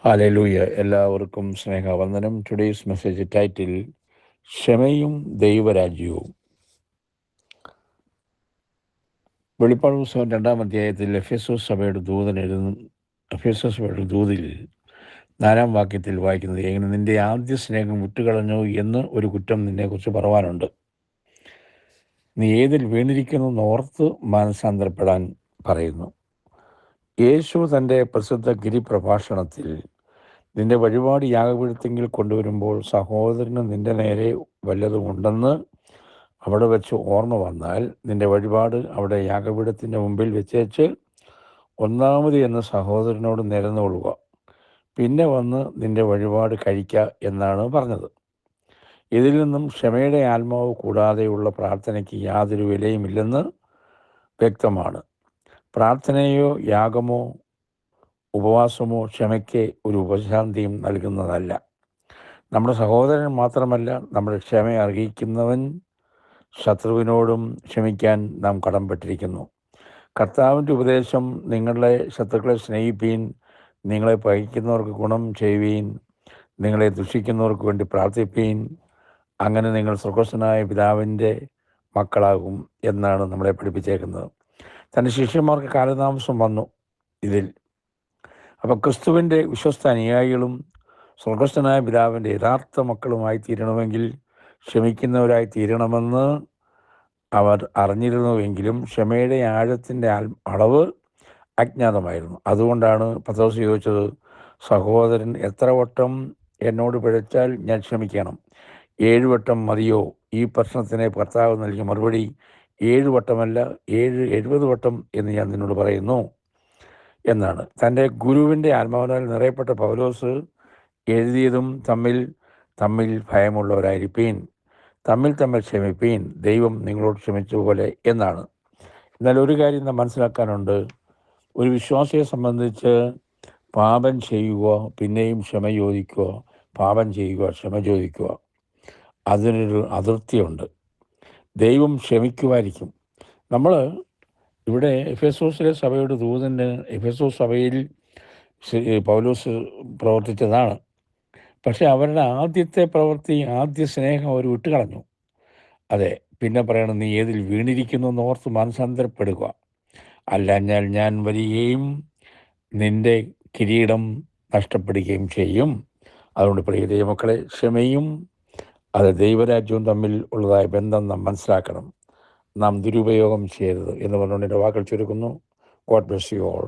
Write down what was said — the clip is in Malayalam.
ഹല്ലേലൂയ. എല്ലാവർക്കും സ്നേഹവന്ദനം. ടുഡേയ്സ് മെസ്സേജ് ടൈറ്റിൽ ക്ഷമയും ദൈവരാജ്യവും. വെളിപ്പാട് പുസ്തകം 2-ാം അധ്യായത്തിൽ എഫെസോസ് സഭയുടെ ദൂതിൽ 4-ാം വാക്യത്തിൽ വായിക്കുന്നത്, എങ്ങനെ നിന്റെ ആദ്യ സ്നേഹം വിട്ടുകളഞ്ഞു എന്ന് ഒരു കുറ്റം നിന്നെക്കുറിച്ച് പറവാനുണ്ട്. നീ ഏതിൽ വീണിരിക്കുന്നു ഓർത്ത് മാനസാന്തരപ്പെടാൻ പറയുന്നു. യേശു തൻ്റെ പ്രസിദ്ധ ഗിരിപ്രഭാഷണത്തിൽ നിന്റെ വഴിപാട് യാഗപീഠത്തിങ്കിൽ കൊണ്ടുവരുമ്പോൾ സഹോദരന് നിന്റെ നേരെ വല്ലതും ഉണ്ടെന്ന് അവിടെ വെച്ച് ഓർമ്മ വന്നാൽ നിന്റെ വഴിപാട് അവിടെ യാഗപീഠത്തിൻ്റെ മുമ്പിൽ വെച്ചേച്ച് ഒന്നാമത് എന്ന് സഹോദരനോട് നിരന്നുകൊള്ളുക, പിന്നെ വന്ന് നിന്റെ വഴിപാട് കഴിക്കുക എന്നാണ് പറഞ്ഞത്. ഇതിൽ നിന്നും ക്ഷമയുടെ ആത്മാവ് കൂടാതെയുള്ള പ്രാർത്ഥനയ്ക്ക് യാതൊരു വിലയുമില്ലെന്ന് വ്യക്തമാണ്. പ്രാർത്ഥനയോ യാഗമോ ഉപവാസമോ ക്ഷമയ്ക്ക് ഒരു ഉപശാന്തിയും നൽകുന്നതല്ല. നമ്മുടെ സഹോദരൻ മാത്രമല്ല, നമ്മുടെ ക്ഷമ അറിയിക്കുന്നവൻ ശത്രുവിനോടും ക്ഷമിക്കാൻ നാം കടംപെട്ടിരിക്കുന്നു. കർത്താവിൻ്റെ ഉപദേശം, നിങ്ങളുടെ ശത്രുക്കളെ സ്നേഹിപ്പീൻ, നിങ്ങളെ പഴിക്കുന്നവർക്ക് ഗുണം ചെയ്യുവീൻ, നിങ്ങളെ ദുഷിക്കുന്നവർക്ക് വേണ്ടി പ്രാർത്ഥിപ്പീൻ, അങ്ങനെ നിങ്ങൾ സ്വർഗ്ഗസ്ഥനായ പിതാവിൻ്റെ മക്കളാകും എന്നാണ് നമ്മളെ പഠിപ്പിച്ചേക്കുന്നത്. തൻ്റെ ശിഷ്യന്മാർക്ക് കാലതാമസം വന്നു ഇതിൽ. അപ്പോൾ ക്രിസ്തുവിൻ്റെ വിശ്വസ്ത അനുയായികളും സ്വർഗ്ഗസ്ഥനായ പിതാവിൻ്റെ യഥാർത്ഥ മക്കളുമായി തീരണമെങ്കിൽ ക്ഷമിക്കുന്നവരായി തീരണമെന്ന് അവർ അറിഞ്ഞിരുന്നുവെങ്കിലും ക്ഷമയുടെ ആഴത്തിൻ്റെ അളവ് അജ്ഞാതമായിരുന്നു. അതുകൊണ്ടാണ് പത്രോസ് ചോദിച്ചത്, സഹോദരൻ എത്ര വട്ടം എന്നോട് പിഴച്ചാൽ ഞാൻ ക്ഷമിക്കണം? 7 വട്ടം മതിയോ? ഈ പ്രശ്നത്തിന് കർത്താവ് നൽകിയ മറുപടി, 7 വട്ടമല്ല 70 വട്ടം എന്ന് ഞാൻ നിന്നോട് പറയുന്നു എന്നാണ്. തൻ്റെ ഗുരുവിൻ്റെ ആത്മാവിനാൽ നിറയപ്പെട്ട പൗലോസ് എഴുതിയതും തമ്മിൽ ഭയമുള്ളവരായിരിപ്പീൻ, തമ്മിൽ ക്ഷമിപ്പീൻ, ദൈവം നിങ്ങളോട് ക്ഷമിച്ചതുപോലെ എന്നാണ്. എന്നാൽ ഒരു കാര്യം നാം മനസ്സിലാക്കാനുണ്ട്. ഒരു വിശ്വാസിയെ സംബന്ധിച്ച് പാപം ചെയ്യുക, പിന്നെയും ക്ഷമ ചോദിക്കുക, പാപം ചെയ്യുക, ക്ഷമ ചോദിക്കുക, അതിനൊരു അതിർത്തിയുണ്ട്. ദൈവം ക്ഷമിക്കുമായിരിക്കും. നമ്മൾ ഇവിടെ എഫെസോസിലെ സഭയുടെ ദൂതന് എഫെസോസ് സഭയിൽ പൗലോസ് പ്രവർത്തിച്ചതാണ്. പക്ഷെ അവരുടെ ആദ്യത്തെ പ്രവൃത്തി, ആദ്യ സ്നേഹം അവർ വിട്ടുകളഞ്ഞു. അതെ, പിന്നെ പറയണം, നീ ഏതിൽ വീണിരിക്കുന്നു എന്നോർത്ത് മാനസാന്തരപ്പെടുക, അല്ലാഞ്ഞാൽ ഞാൻ വരികയും നിന്റെ കിരീടം നഷ്ടപ്പെടുകയും ചെയ്യും. അതുകൊണ്ട് പ്രിയ ദൈവമക്കളെ, ക്ഷമയും അത് ദൈവരാജ്യവും തമ്മിൽ ഉള്ളതായ ബന്ധം നാം മനസ്സിലാക്കണം. നാം ദുരുപയോഗം ചെയ്യരുത് എന്ന് പറഞ്ഞുകൊണ്ട് എൻ്റെ വാക്കുകൾ ചുരുക്കുന്നു. God bless you all.